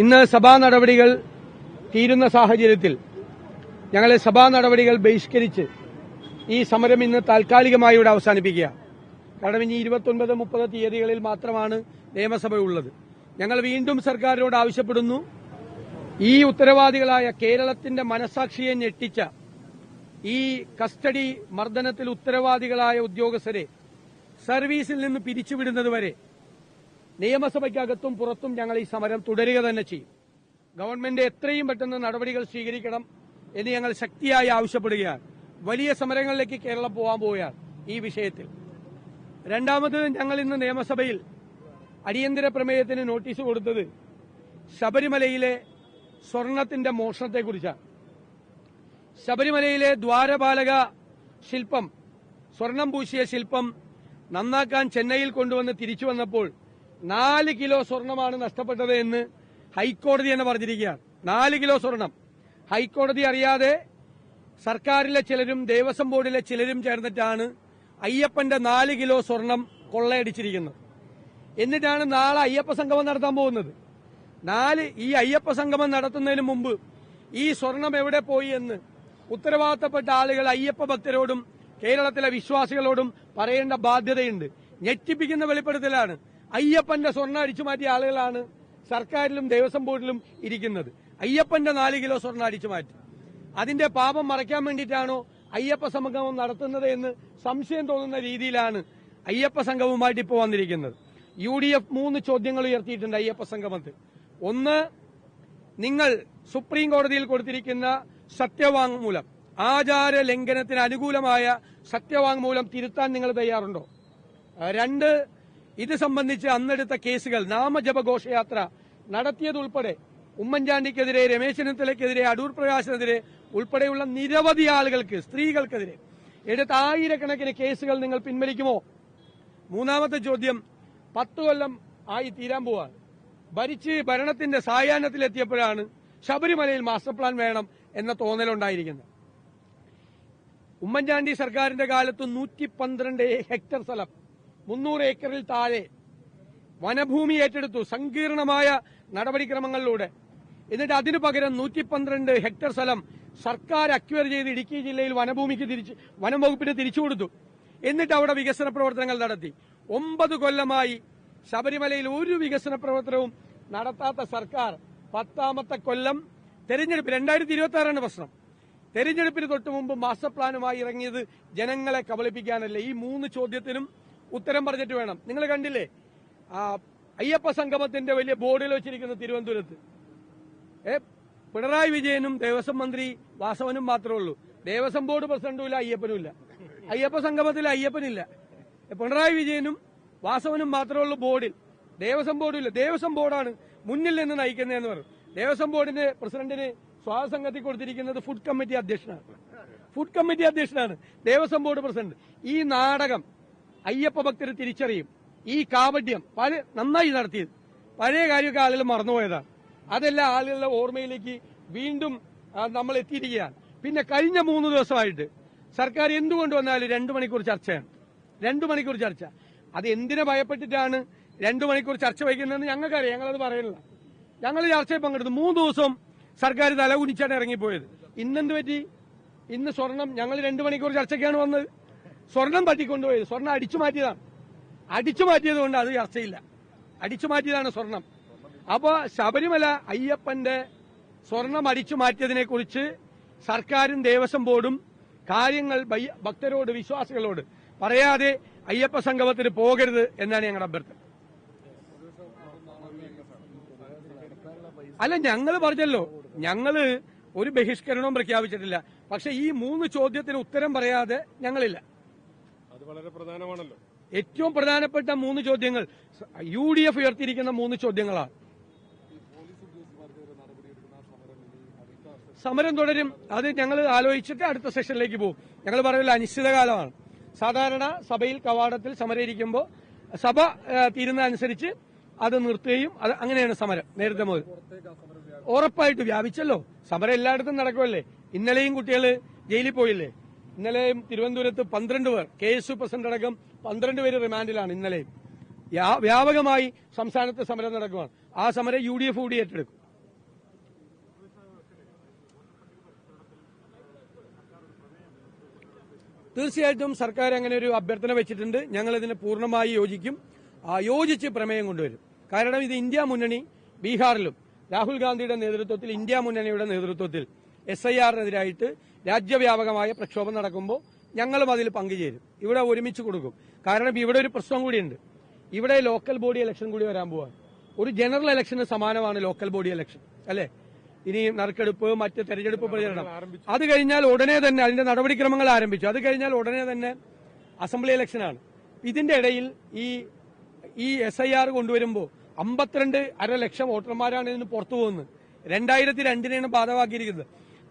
ഇന്ന് സഭാ നടപടികൾ തീരുന്ന സാഹചര്യത്തിൽ ഞങ്ങളെ സഭാ നടപടികൾ ബഹിഷ്കരിച്ച് ഈ സമരം ഇന്ന് താൽക്കാലികമായി ഇവിടെ അവസാനിപ്പിക്കുക. കാരണം ഇനി 29, 30 തീയതികളിൽ മാത്രമാണ് നിയമസഭ ഉള്ളത്. ഞങ്ങൾ വീണ്ടും സർക്കാരിനോട് ആവശ്യപ്പെടുന്നു, ഈ ഉത്തരവാദികളായ കേരളത്തിന്റെ മനസാക്ഷിയെ ഞെട്ടിച്ച ഈ കസ്റ്റഡി മർദ്ദനത്തിൽ ഉത്തരവാദികളായ ഉദ്യോഗസ്ഥരെ സർവീസിൽ നിന്ന് പിരിച്ചുവിടുന്നതുവരെ നിയമസഭയ്ക്കകത്തും പുറത്തും ഞങ്ങൾ ഈ സമരം തുടരുക തന്നെ ചെയ്യും. ഗവൺമെന്റ് എത്രയും പെട്ടെന്ന് നടപടികൾ സ്വീകരിക്കണം എന്ന് ഞങ്ങൾ ശക്തിയായി ആവശ്യപ്പെടുകയാണ്. വലിയ സമരങ്ങളിലേക്ക് കേരളം പോകാൻ പോവുകയാണ് ഈ വിഷയത്തിൽ. രണ്ടാമത്, ഞങ്ങൾ ഇന്ന് നിയമസഭയിൽ അടിയന്തര പ്രമേയത്തിന് നോട്ടീസ് കൊടുത്തത് ശബരിമലയിലെ സ്വർണത്തിന്റെ മോഷണത്തെക്കുറിച്ചാണ്. ശബരിമലയിലെ ദ്വാരപാലക ശില്പം, സ്വർണം പൂശിയ ശില്പം നന്നാക്കാൻ ചെന്നൈയിൽ കൊണ്ടുവന്ന് തിരിച്ചു വന്നപ്പോൾ 4 കിലോ സ്വർണമാണ് നഷ്ടപ്പെട്ടത് എന്ന് ഹൈക്കോടതി തന്നെ പറഞ്ഞിരിക്കുകയാണ്. 4 കിലോ സ്വർണം ഹൈക്കോടതി അറിയാതെ സർക്കാരിലെ ചിലരും ദേവസ്വം ബോർഡിലെ ചിലരും ചേർന്നിട്ടാണ് അയ്യപ്പന്റെ 4 കിലോ സ്വർണം കൊള്ളയടിച്ചിരിക്കുന്നത്. എന്നിട്ടാണ് നാളെ അയ്യപ്പ സംഗമം നടത്താൻ പോകുന്നത്. ഈ അയ്യപ്പ സംഗമം നടത്തുന്നതിന് മുമ്പ് ഈ സ്വർണം എവിടെ പോയി എന്ന് ഉത്തരവാദിത്തപ്പെട്ട ആളുകൾ അയ്യപ്പ ഭക്തരോടും കേരളത്തിലെ വിശ്വാസികളോടും പറയേണ്ട ബാധ്യതയുണ്ട്. ഞെട്ടിപ്പിക്കുന്ന വെളിപ്പെടുത്തലാണ്. അയ്യപ്പന്റെ സ്വർണ്ണം അടിച്ചുമാറ്റിയ ആളുകളാണ് സർക്കാരിലും ദേവസ്വം ബോർഡിലും ഇരിക്കുന്നത്. അയ്യപ്പന്റെ 4 കിലോ സ്വർണ്ണം അടിച്ചുമാറ്റി. അതിന്റെ പാപം മറയ്ക്കാൻ വേണ്ടിയിട്ടാണോ അയ്യപ്പ സംഗമം നടത്തുന്നത് എന്ന് സംശയം തോന്നുന്ന രീതിയിലാണ് അയ്യപ്പ സംഗമവുമായിട്ട് ഇപ്പോൾ വന്നിരിക്കുന്നത്. UDF 3 ചോദ്യങ്ങൾ ഉയർത്തിയിട്ടുണ്ട് അയ്യപ്പ സംഗമത്തിൽ. ഒന്ന്, നിങ്ങൾ സുപ്രീം കോടതിയിൽ കൊടുത്തിരിക്കുന്ന സത്യവാങ്മൂലം, ആചാര ലംഘനത്തിന് അനുകൂലമായ സത്യവാങ്മൂലം തിരുത്താൻ നിങ്ങൾ തയ്യാറുണ്ടോ? 2, ഇത് സംബന്ധിച്ച് അന്നെടുത്ത കേസുകൾ, നാമജപഘോഷയാത്ര നടത്തിയതുൾപ്പെടെ ഉമ്മൻചാണ്ടിക്കെതിരെ, രമേശ് ചെന്നിത്തലയ്ക്കെതിരെ, അടൂർ പ്രകാശിനെതിരെ ഉൾപ്പെടെയുള്ള നിരവധി ആളുകൾക്ക്, സ്ത്രീകൾക്കെതിരെ എടുത്ത ആയിരക്കണക്കിന് കേസുകൾ നിങ്ങൾ പിൻവലിക്കുമോ? മൂന്നാമത്തെ ചോദ്യം, 10 കൊല്ലം ആയി തീരാൻ പോവാണ്. ഭരണത്തിന്റെ സായാഹ്നത്തിലെത്തിയപ്പോഴാണ് ശബരിമലയിൽ മാസ്റ്റർ പ്ലാൻ വേണം എന്ന തോന്നലുണ്ടായിരിക്കുന്നത്. ഉമ്മൻചാണ്ടി സർക്കാരിന്റെ കാലത്ത് 112 ഹെക്ടർ സ്ഥലം, 300 ഏക്കറിൽ താഴെ വനഭൂമി ഏറ്റെടുത്തു സങ്കീർണമായ നടപടിക്രമങ്ങളിലൂടെ. എന്നിട്ട് അതിനു പകരം 112 ഹെക്ടർ സ്ഥലം സർക്കാർ അക്വയർ ചെയ്ത് ഇടുക്കി ജില്ലയിൽ വനം വകുപ്പിന് തിരിച്ചു കൊടുത്തു. എന്നിട്ട് അവിടെ വികസന പ്രവർത്തനങ്ങൾ നടത്തി. 9 കൊല്ലമായി ശബരിമലയിൽ ഒരു വികസന പ്രവർത്തനവും നടത്താത്ത സർക്കാർ 10ാമത്തെ കൊല്ലം തെരഞ്ഞെടുപ്പ്, 2026 പ്രശ്നം, തെരഞ്ഞെടുപ്പിന് തൊട്ടു മുമ്പ് മാസ്റ്റർ പ്ലാനുമായി ഇറങ്ങിയത് ജനങ്ങളെ കബളിപ്പിക്കാനല്ലേ? ഈ 3 ചോദ്യത്തിനും ഉത്തരം പറഞ്ഞിട്ട് വേണം. നിങ്ങൾ കണ്ടില്ലേ അയ്യപ്പ സംഗമത്തിന്റെ വലിയ ബോർഡിൽ വെച്ചിരിക്കുന്ന തിരുവനന്തപുരത്ത്? പിണറായി വിജയനും ദേവസ്വം മന്ത്രി വാസവനും മാത്രമേ ഉള്ളൂ. ദേവസ്വം ബോർഡ് പ്രസിഡന്റുമില്ല, അയ്യപ്പനുമില്ല. അയ്യപ്പ സംഗമത്തിൽ അയ്യപ്പനില്ല. പിണറായി വിജയനും വാസവനും മാത്രമേ ഉള്ളൂ ബോർഡിൽ. ദേവസ്വം ബോർഡില്ല. ദേവസ്വം ബോർഡാണ് മുന്നിൽ നിന്ന് നയിക്കുന്നതെന്ന് പറഞ്ഞു. ദേവസ്വം ബോർഡിന്റെ പ്രസിഡന്റിന് സ്വാഗത സംഘത്തിൽ കൊടുത്തിരിക്കുന്നത് ഫുഡ് കമ്മിറ്റി അധ്യക്ഷനാണ്. Devaswom board president. ഈ നാടകം അയ്യപ്പ ഭക്തർ തിരിച്ചറിയും. ഈ കാപട്യം നന്നായി നടത്തിയത് പഴയ കാര്യമൊക്കെ ആളുകൾ മറന്നുപോയതാണ്. അതെല്ലാം ആളുകളുടെ ഓർമ്മയിലേക്ക് വീണ്ടും നമ്മൾ എത്തിയിരിക്കുകയാണ്. പിന്നെ കഴിഞ്ഞ 3 ദിവസമായിട്ട് സർക്കാർ എന്തുകൊണ്ട് വന്നാലും 2 മണിക്കൂർ ചർച്ചയാണ്. 2 മണിക്കൂർ ചർച്ച. അത് എന്തിനെ ഭയപ്പെട്ടിട്ടാണ് 2 മണിക്കൂർ ചർച്ച വയ്ക്കുന്നതെന്ന് ഞങ്ങൾക്കറിയാം. ഞങ്ങളത് പറയുന്നില്ല. ഞങ്ങൾ ചർച്ചയിൽ പങ്കെടുത്തു. 3 ദിവസം സർക്കാർ തലകുനിച്ചാണ് ഇറങ്ങിപ്പോയത്. ഇന്നെന്ത് പറ്റി? ഇന്ന് സ്വർണം, ഞങ്ങൾ 2 മണിക്കൂർ ചർച്ചയ്ക്കാണ് വന്നത്. സ്വർണം തട്ടിക്കൊണ്ടുപോയത്, സ്വർണം അടിച്ചുമാറ്റിയതാണ്. അടിച്ചുമാറ്റിയത് കൊണ്ട് അത് ചർച്ചയില്ല. അടിച്ചുമാറ്റിയതാണ് സ്വർണം. അപ്പോൾ ശബരിമല അയ്യപ്പന്റെ സ്വർണം അടിച്ചുമാറ്റിയതിനെ കുറിച്ച് സർക്കാരും ദേവസ്വം ബോർഡും കാര്യങ്ങൾ ഭക്തരോട്, വിശ്വാസികളോട് പറയാതെ അയ്യപ്പ സംഗമത്തിന് പോകരുത് എന്നാണ് ഞങ്ങളുടെ അഭ്യർത്ഥന. അല്ല, ഞങ്ങൾ പറഞ്ഞല്ലോ, ഞങ്ങള് ഒരു ബഹിഷ്കരണവും പ്രഖ്യാപിച്ചിട്ടില്ല. പക്ഷെ ഈ 3 ചോദ്യത്തിന് ഉത്തരം പറയാതെ ഞങ്ങളില്ല. അത് വളരെ പ്രധാനമാണല്ലോ. ഏറ്റവും പ്രധാനപ്പെട്ട 3 ചോദ്യങ്ങൾ UDF ഉയർത്തിയിരിക്കുന്ന 3 ചോദ്യങ്ങളാണ്. സമരം തുടരും. അത് ഞങ്ങൾ ആലോചിച്ചിട്ട് അടുത്ത സെഷനിലേക്ക് പോകും. ഞങ്ങൾ പറയുന്നത് അനിശ്ചിതകാലമാണ്. സാധാരണ സഭയിൽ കവാടത്തിൽ സമരം ഇരിക്കുമ്പോൾ സഭ തീരുന്ന അനുസരിച്ച് അത് നിർത്തുകയും, അത് അങ്ങനെയാണ് സമരം നേരത്തെ മുതൽ. ഉറപ്പായിട്ട് വ്യാപിച്ചല്ലോ. സമരം എല്ലായിടത്തും നടക്കുമല്ലേ. ഇന്നലെയും കുട്ടികൾ ജയിലിൽ പോയില്ലേ? ഇന്നലെയും തിരുവനന്തപുരത്ത് 12 പേർ, KSU പ്രസിഡന്റ് അടക്കം 12 പേര് റിമാൻഡിലാണ്. ഇന്നലെയും വ്യാപകമായി സംസ്ഥാനത്ത് സമരം നടക്കുകയാണ്. ആ സമരം UDF കൂടി ഏറ്റെടുക്കും. തീർച്ചയായിട്ടും സർക്കാർ അങ്ങനെ ഒരു അഭ്യർത്ഥന വെച്ചിട്ടുണ്ട്. ഞങ്ങൾ ഇതിനെ പൂർണ്ണമായി യോജിക്കും. യോജിച്ച് പ്രമേയം കൊണ്ടുവരും. കാരണം ഇത് ഇന്ത്യ മുന്നണി ബീഹാറിലും രാഹുൽ ഗാന്ധിയുടെ നേതൃത്വത്തിൽ ഇന്ത്യ മുന്നണിയുടെ നേതൃത്വത്തിൽ SIR-നെതിരായിട്ട് രാജ്യവ്യാപകമായ പ്രക്ഷോഭം നടക്കുമ്പോൾ ഞങ്ങളും അതിൽ പങ്കുചേരും. ഇവിടെ ഒരുമിച്ച് കൊടുക്കും. കാരണം ഇവിടെ ഒരു പ്രശ്നം കൂടിയുണ്ട്. ഇവിടെ ലോക്കൽ ബോഡി ഇലക്ഷൻ കൂടി വരാൻ പോവാണ്. ഒരു ജനറൽ ഇലക്ഷന് സമാനമാണ് ലോക്കൽ ബോഡി ഇലക്ഷൻ, അല്ലെ? ഇനി നറുക്കെടുപ്പ്, മറ്റ് തെരഞ്ഞെടുപ്പ് പ്രചരണം, അത് കഴിഞ്ഞാൽ ഉടനെ തന്നെ അതിന്റെ നടപടിക്രമങ്ങൾ ആരംഭിച്ചു. അത് കഴിഞ്ഞാൽ ഉടനെ തന്നെ അസംബ്ലി ഇലക്ഷനാണ്. ഇതിന്റെ ഇടയിൽ ഈ SIR കൊണ്ടുവരുമ്പോൾ 52.5 ലക്ഷം വോട്ടർമാരാണ് ഇതിന് പുറത്തു പോകുന്നത്. 2002 ബാധകമാക്കിയിരിക്കുന്നത്.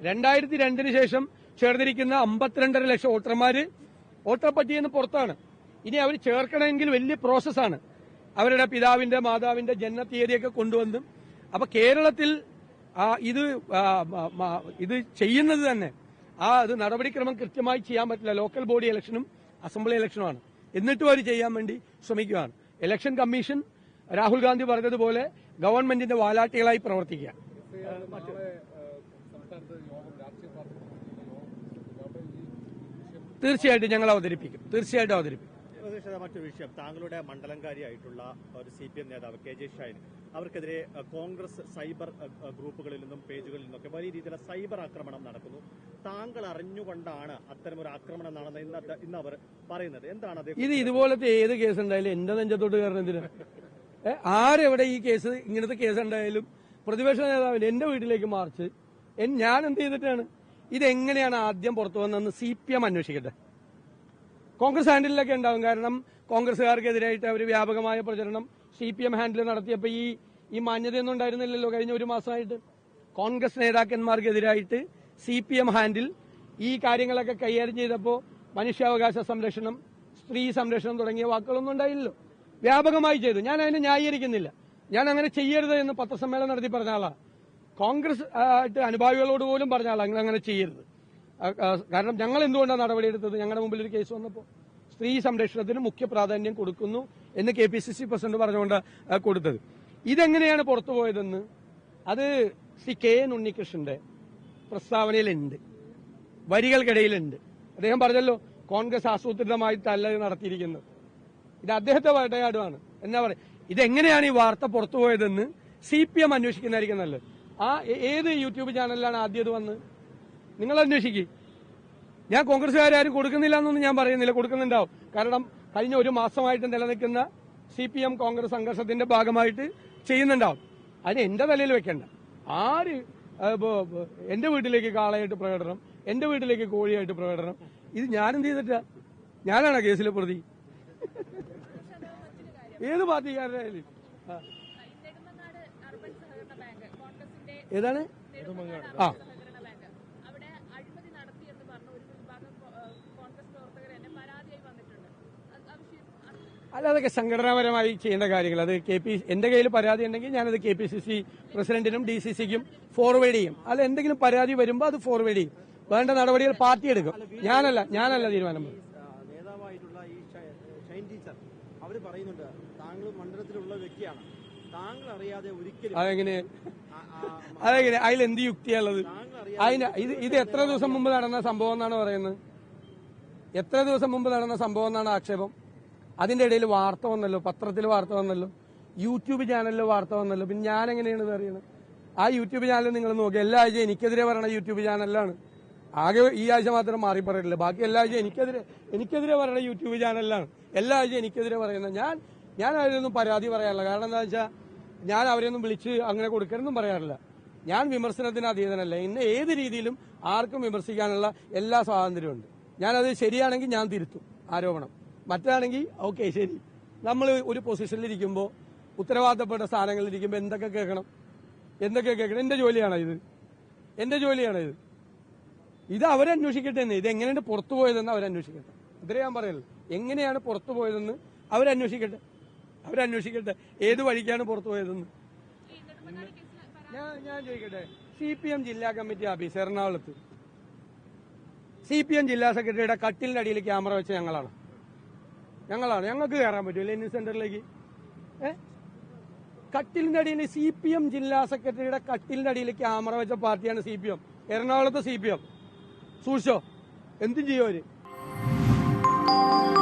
2002 ശേഷം ചേർന്നിരിക്കുന്ന 52.5 ലക്ഷം വോട്ടർമാര് വോട്ടർ പട്ടികയിൽ നിന്ന് പുറത്താണ്. ഇനി അവർ ചേർക്കണമെങ്കിൽ വലിയ പ്രോസസ്സാണ്. അവരുടെ പിതാവിന്റെ മാതാവിന്റെ ജനനത്തീയതിയൊക്കെ കൊണ്ടുവന്ന്. അപ്പൊ കേരളത്തിൽ ഇത് ചെയ്യുന്നത് തന്നെ അത് നടപടിക്രമം കൃത്യമായി ചെയ്യാൻ പറ്റില്ല. ലോക്കൽ ബോഡി ഇലക്ഷനും അസംബ്ലി ഇലക്ഷനുമാണ്. എന്നിട്ടും അവർ ചെയ്യാൻ വേണ്ടി ശ്രമിക്കുകയാണ്. ഇലക്ഷൻ കമ്മീഷൻ രാഹുൽ ഗാന്ധി പറഞ്ഞതുപോലെ ഗവൺമെന്റിന്റെ വാലാട്ടികളായി പ്രവർത്തിക്കുക. തീർച്ചയായിട്ടും ഞങ്ങൾ അവതരിപ്പിക്കും. മറ്റൊരു വിഷയം, താങ്കളുടെ മണ്ഡലംകാരിയായിട്ടുള്ള ഒരു CPM നേതാവ് KJ ഷൈൻ, അവർക്കെതിരെ കോൺഗ്രസ് സൈബർ ഗ്രൂപ്പുകളിൽ നിന്നും പേജുകളിൽ നിന്നൊക്കെ വലിയ രീതിയിലുള്ള സൈബർ ആക്രമണം നടക്കുന്നു. താങ്കൾ അറിഞ്ഞുകൊണ്ടാണ് അത്തരമൊരു ആക്രമണം നടന്നത് ഇന്ന് അവർ പറയുന്നത്. എന്താണ് അത്? ഇതുപോലത്തെ ഏത് കേസ് ഉണ്ടായാലും എന്റെ നെഞ്ചത്തോട്ട് കയറുന്ന എന്തിനാ? ആരെവിടെ ഈ കേസ്, ഇങ്ങനത്തെ കേസ് ഉണ്ടായാലും പ്രതിപക്ഷ നേതാവിന്റെ എന്റെ വീട്ടിലേക്ക് മാർച്ച് ഞാൻ എന്ത് ചെയ്തിട്ടാണ്? ഇതെങ്ങനെയാണ് ആദ്യം പുറത്തു വന്നതെന്ന് CPM അന്വേഷിക്കട്ടെ. കോൺഗ്രസ് ഹാൻഡിലൊക്കെ ഉണ്ടാവും. കാരണം കോൺഗ്രസുകാർക്കെതിരായിട്ട് അവർ വ്യാപകമായ പ്രചരണം CPM ഹാൻഡിൽ നടത്തിയപ്പോൾ ഈ മാന്യതയൊന്നും ഉണ്ടായിരുന്നില്ലല്ലോ കഴിഞ്ഞ ഒരു മാസമായിട്ട്. കോൺഗ്രസ് നേതാക്കന്മാർക്കെതിരായിട്ട് CPM ഹാൻഡിൽ ഈ കാര്യങ്ങളൊക്കെ കൈകാര്യം ചെയ്തപ്പോൾ മനുഷ്യാവകാശ സംരക്ഷണം, സ്ത്രീ സംരക്ഷണം തുടങ്ങിയ വാക്കുകളൊന്നും ഉണ്ടായില്ലല്ലോ. വ്യാപകമായി ചെയ്തു. ഞാൻ അതിനെ ന്യായീകരിക്കുന്നില്ല. ഞാൻ അങ്ങനെ ചെയ്യരുത് എന്ന് പത്രസമ്മേളനം നടത്തി പറഞ്ഞ ആളാണ്. കോൺഗ്രസ് ആയിട്ട് അനുഭാവികളോട് പോലും പറഞ്ഞ ആളാണ് അങ്ങനെ ചെയ്യരുത്. കാരണം ഞങ്ങൾ എന്തുകൊണ്ടാണ് നടപടിയെടുത്തത്? ഞങ്ങളുടെ മുമ്പിൽ ഒരു കേസ് വന്നപ്പോൾ സ്ത്രീ സംരക്ഷണത്തിന് മുഖ്യ പ്രാധാന്യം കൊടുക്കുന്നു എന്ന് KPCC പ്രസിഡന്റ് പറഞ്ഞുകൊണ്ട് കൊടുത്തത്. ഇതെങ്ങനെയാണ് പുറത്തുപോയതെന്ന് അത് KN ഉണ്ണികൃഷ്ണന്റെ പ്രസ്താവനയിലുണ്ട്, വരികൾക്കിടയിലുണ്ട്. അദ്ദേഹം പറഞ്ഞല്ലോ കോൺഗ്രസ് ആസൂത്രിതമായിട്ടല്ല ഇത് നടത്തിയിരിക്കുന്നത്. ഇത് അദ്ദേഹത്തെ വേട്ടയാടുവാണ് എന്നാ പറയുക. ഇതെങ്ങനെയാണ് ഈ വാർത്ത പുറത്തുപോയതെന്ന് CPM അന്വേഷിക്കുന്നതായിരിക്കും നല്ലത്. ഏത് യൂട്യൂബ് ചാനലിലാണ് ആദ്യം ഇത് വന്നത്? നിങ്ങൾ അന്വേഷിക്കുക. ഞാൻ കോൺഗ്രസ്സുകാരും കൊടുക്കുന്നില്ല എന്നൊന്നും ഞാൻ പറയുന്നില്ല, കൊടുക്കുന്നുണ്ടാവും. കാരണം കഴിഞ്ഞ ഒരു മാസമായിട്ട് നിലനിൽക്കുന്ന CPM കോൺഗ്രസ് സംഘർഷത്തിന്റെ ഭാഗമായിട്ട് ചെയ്യുന്നുണ്ടാവും. അതിന് എന്റെ തലയിൽ വെക്കണ്ട. എന്റെ വീട്ടിലേക്ക് കാളയായിട്ട് പ്രകടനം, എന്റെ വീട്ടിലേക്ക് കോഴിയായിട്ട് പ്രകടനം, ഇത് ഞാനെന്ത് ചെയ്തിട്ടാ? ഞാനാണ് കേസിലെ പ്രതി. ഏത് പാർട്ടിക്കാരുടെ ഏതാണ്? അല്ല, അതൊക്കെ സംഘടനാപരമായി ചെയ്യേണ്ട കാര്യങ്ങൾ. അത് എന്റെ കയ്യിൽ പരാതി ഉണ്ടെങ്കിൽ ഞാനത് KPCC പ്രസിഡന്റിനും DCCക്കും ഫോർവേഡ് ചെയ്യും. അല്ല, എന്തെങ്കിലും പരാതി വരുമ്പോൾ അത് ഫോർവേഡ് ചെയ്യും. വേണ്ട നടപടികൾ പാർട്ടി എടുക്കും. ഞാനല്ല തീരുമാനം. നേതാവായിട്ടുള്ള ഈ ഷൈൻ ടീച്ചർ അവർ പറയുന്നുണ്ട് താങ്കൾ മണ്ഡലത്തിലുള്ള വ്യക്തിയാണ്, താങ്കൾ അറിയാതെ ഒരിക്കലും. അതെങ്ങനെ അതിലെന്ത് യുക്തിയുള്ളത്? ഇത് എത്ര ദിവസം മുമ്പ് നടന്ന സംഭവം എന്നാണ് പറയുന്നത്? എത്ര ദിവസം മുമ്പ് നടന്ന സംഭവം എന്നാണ് ആക്ഷേപം? അതിന്റെ ഇടയിൽ വാർത്ത വന്നല്ലോ, പത്രത്തിൽ വാർത്ത വന്നല്ലോ, യൂട്യൂബ് ചാനലിൽ വാർത്ത വന്നല്ലോ. പിന്നെ ഞാൻ എങ്ങനെയാണ് ഇത് അറിയുന്നത്? ആ യൂട്യൂബ് ചാനൽ നിങ്ങൾ നോക്കി, എല്ലാ ആഴ്ചയും എനിക്കെതിരെ പറയണ യൂട്യൂബ് ചാനലിലാണ്. ആകെ ഈ ആഴ്ച മാത്രം മാറി പറയില്ല, ബാക്കി എല്ലാ ആഴ്ചയും എനിക്കെതിരെ പറയണ യൂട്യൂബ് ചാനലിലാണ്. എല്ലാ ആഴ്ചയും എനിക്കെതിരെ പറയുന്നത്. ഞാൻ അവരൊന്നും പരാതി പറയാറില്ല. കാരണം എന്താ വെച്ചാൽ ഞാൻ അവരെയൊന്നും വിളിച്ച് അങ്ങനെ കൊടുക്കണമെന്നും പറയാറില്ല. ഞാൻ വിമർശനത്തിന് അതീതനല്ല. ഇന്ന് ഏത് രീതിയിലും ആർക്കും വിമർശിക്കാനുള്ള എല്ലാ സ്വാതന്ത്ര്യമുണ്ട്. ഞാനത് ശരിയാണെങ്കിൽ ഞാൻ തിരുത്തും ആരോപണം, മറ്റാണെങ്കിൽ ഓക്കെ ശരി. നമ്മൾ ഒരു പൊസിഷനിലിരിക്കുമ്പോൾ, ഉത്തരവാദിത്തപ്പെട്ട സ്ഥാനങ്ങളിലിരിക്കുമ്പോൾ എന്തൊക്കെ കേൾക്കണം? എന്റെ ജോലിയാണോ ഇത്? ഇത് അവരന്വേഷിക്കട്ടെ. ഇത് എങ്ങനെയാണ് പുറത്തു പോയതെന്ന് അവരന്വേഷിക്കട്ടെ. ഇത്രേ ഞാൻ പറയുള്ളൂ. എങ്ങനെയാണ് പുറത്തു പോയതെന്ന് അവരന്വേഷിക്കട്ടെ. ഏത് വഴിക്കാണ് പുറത്തു പോയതെന്ന് ഞാൻ ചോദിക്കട്ടെ. CPM ജില്ലാ കമ്മിറ്റി ഓഫീസ് എറണാകുളത്ത് CPM ജില്ലാ സെക്രട്ടറിയുടെ കട്ടിലിന്റെ അടിയിൽ ക്യാമറ വെച്ച ഞങ്ങളാണ്. ഞങ്ങൾക്ക് കയറാൻ പറ്റൂല ഇന്ത്യൻ സെന്ററിലേക്ക്? കട്ടിലിന്റെ അടിയിൽ CPM ജില്ലാ സെക്രട്ടറിയുടെ കട്ടിലിന്റെ അടിയിൽ ക്യാമറ വെച്ച പാർട്ടിയാണ് CPM. എറണാകുളത്തെ CPM. സൂക്ഷിച്ചോ, എന്തും ചെയ്യും അവര്. നന്ദി.